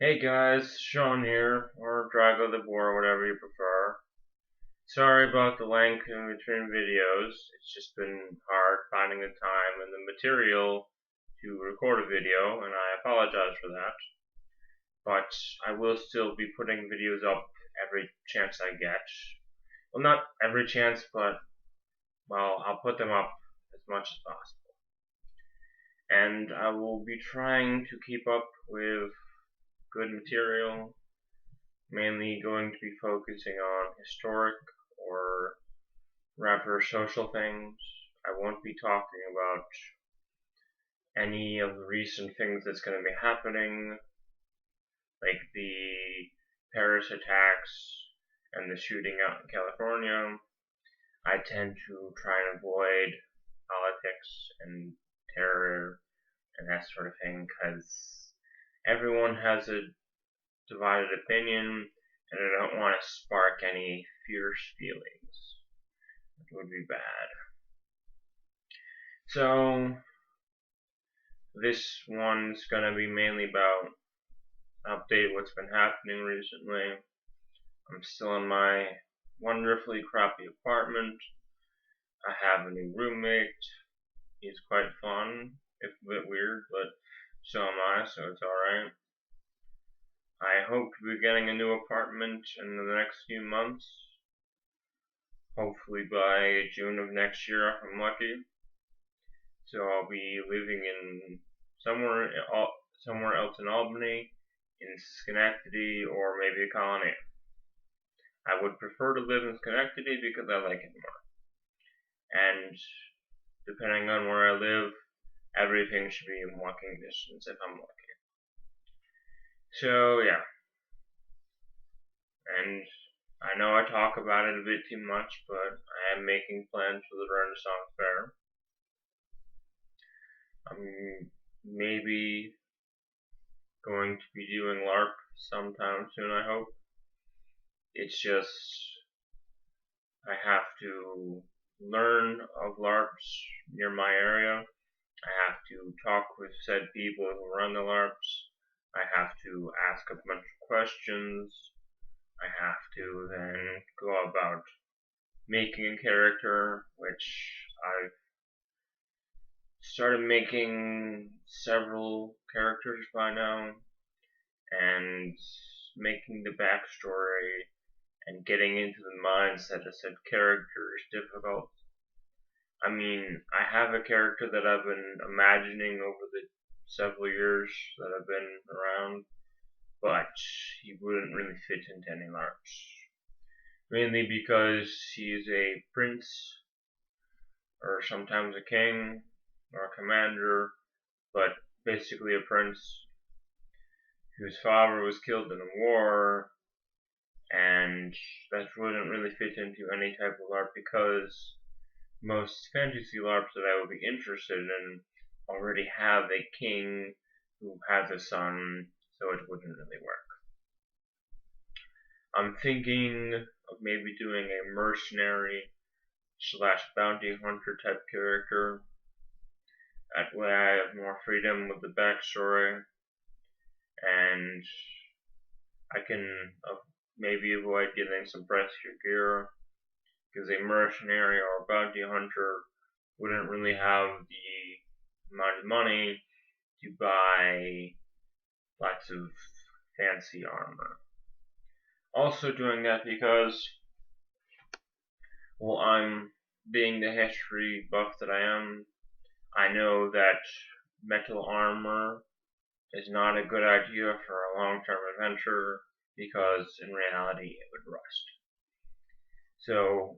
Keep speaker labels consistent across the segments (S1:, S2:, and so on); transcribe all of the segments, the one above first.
S1: Hey guys, Sean here, or Drago the Boar, whatever you prefer. Sorry about the length in between videos. It's just been hard finding the time and the material to record a video, and I apologize for that. But I will still be putting videos up every chance I get. Well, not every chance, but, well, I'll put them up as much as possible. And I will be trying to keep up with good material, mainly going to be focusing on historic or rather social things. I won't be talking about any of the recent things that's going to be happening, like the Paris attacks and the shooting out in California. I tend to try and avoid politics and terror and that sort of thing because everyone has a divided opinion, and I don't want to spark any fierce feelings. It would be bad. So, this one's gonna be mainly about update what's been happening recently. I'm still in my wonderfully crappy apartment. I have a new roommate. He's quite fun, if a bit weird, but so am I, so it's alright. I hope to be getting a new apartment in the next few months. Hopefully by June of next year if I'm lucky. So I'll be living in somewhere else in Albany, in Schenectady, or maybe a colony. I would prefer to live in Schenectady because I like it more. And depending on where I live, everything should be in walking distance if I'm lucky. So yeah. And I know I talk about it a bit too much, but I am making plans for the Renaissance Fair. I'm maybe going to be doing LARP sometime soon, I hope. It's just, I have to learn of LARPs near my area. I have to talk with said people who run the LARPs. I have to ask a bunch of questions. I have to then go about making a character, which I've started making several characters by now, and making the backstory and getting into the mindset of said character is difficult. I mean, I have a character that I've been imagining over the several years that I've been around, but he wouldn't really fit into any LARPs. Mainly because he's a prince, or sometimes a king, or a commander, but basically a prince whose father was killed in a war, and that wouldn't really fit into any type of LARP because most fantasy LARPs that I would be interested in already have a king who has a son, so it wouldn't really work. I'm thinking of maybe doing a mercenary slash bounty hunter type character. That way I have more freedom with the backstory, and I can maybe avoid getting some pricier gear, because a mercenary or a bounty hunter wouldn't really have the amount of money to buy lots of fancy armor. Also doing that because, well, I'm being the history buff that I am, I know that metal armor is not a good idea for a long-term adventure because in reality it would rust. So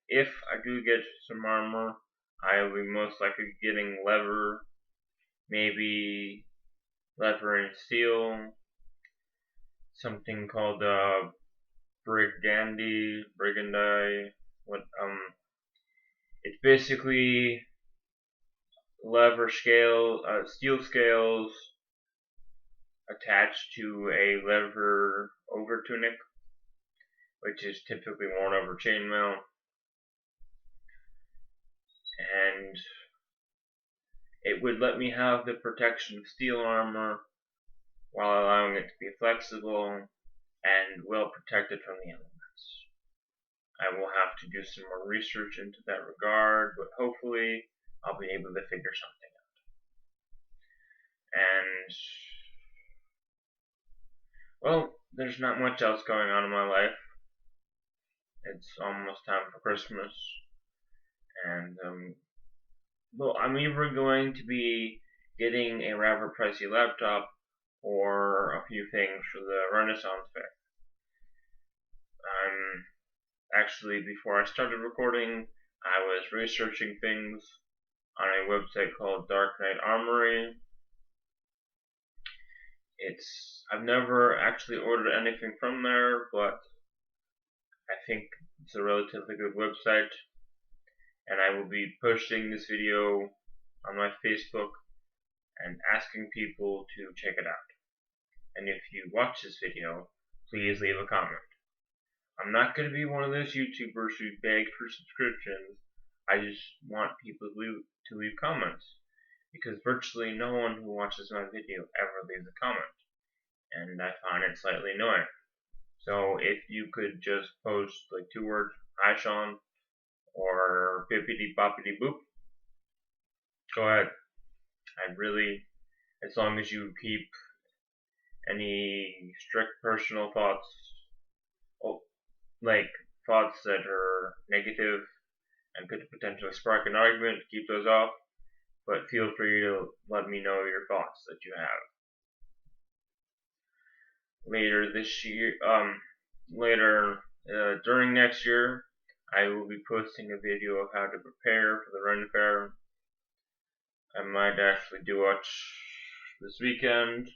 S1: if I do get some armor, I will be most likely getting leather, maybe leather and steel, something called brigandi, it's basically steel scales attached to a leather overtunic, which is typically worn over chainmail, and it would let me have the protection of steel armor, while allowing it to be flexible and well protected from the elements. I will have to do some more research into that regard, but hopefully I'll be able to figure something out. And, well, there's not much else going on in my life. It's almost time for Christmas, and well, I'm either going to be getting a rather pricey laptop or a few things for the Renaissance Fair. Actually, before I started recording, I was researching things on a website called Dark Knight Armory. I've never actually ordered anything from there, but I think it's a relatively good website, and I will be posting this video on my Facebook and asking people to check it out. And if you watch this video, please leave a comment. I'm not going to be one of those YouTubers who beg for subscriptions. I just want people to leave comments, because virtually no one who watches my video ever leaves a comment, and I find it slightly annoying. So if you could just post like 2 words, "Hi Sean," or "bippity boppity boop," go ahead. I'd really, as long as you keep any strict personal thoughts, like thoughts that are negative and could potentially spark an argument, keep those off, but feel free to let me know your thoughts that you have. During next year, I will be posting a video of how to prepare for the Ren Fair. I might actually do it this weekend,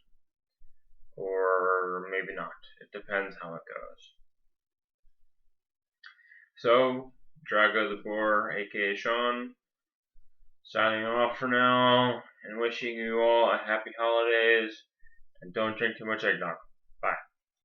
S1: or maybe not. It depends how it goes. So, Drago the Boar, aka Sean, signing off for now, and wishing you all a happy holidays, and don't drink too much eggnog.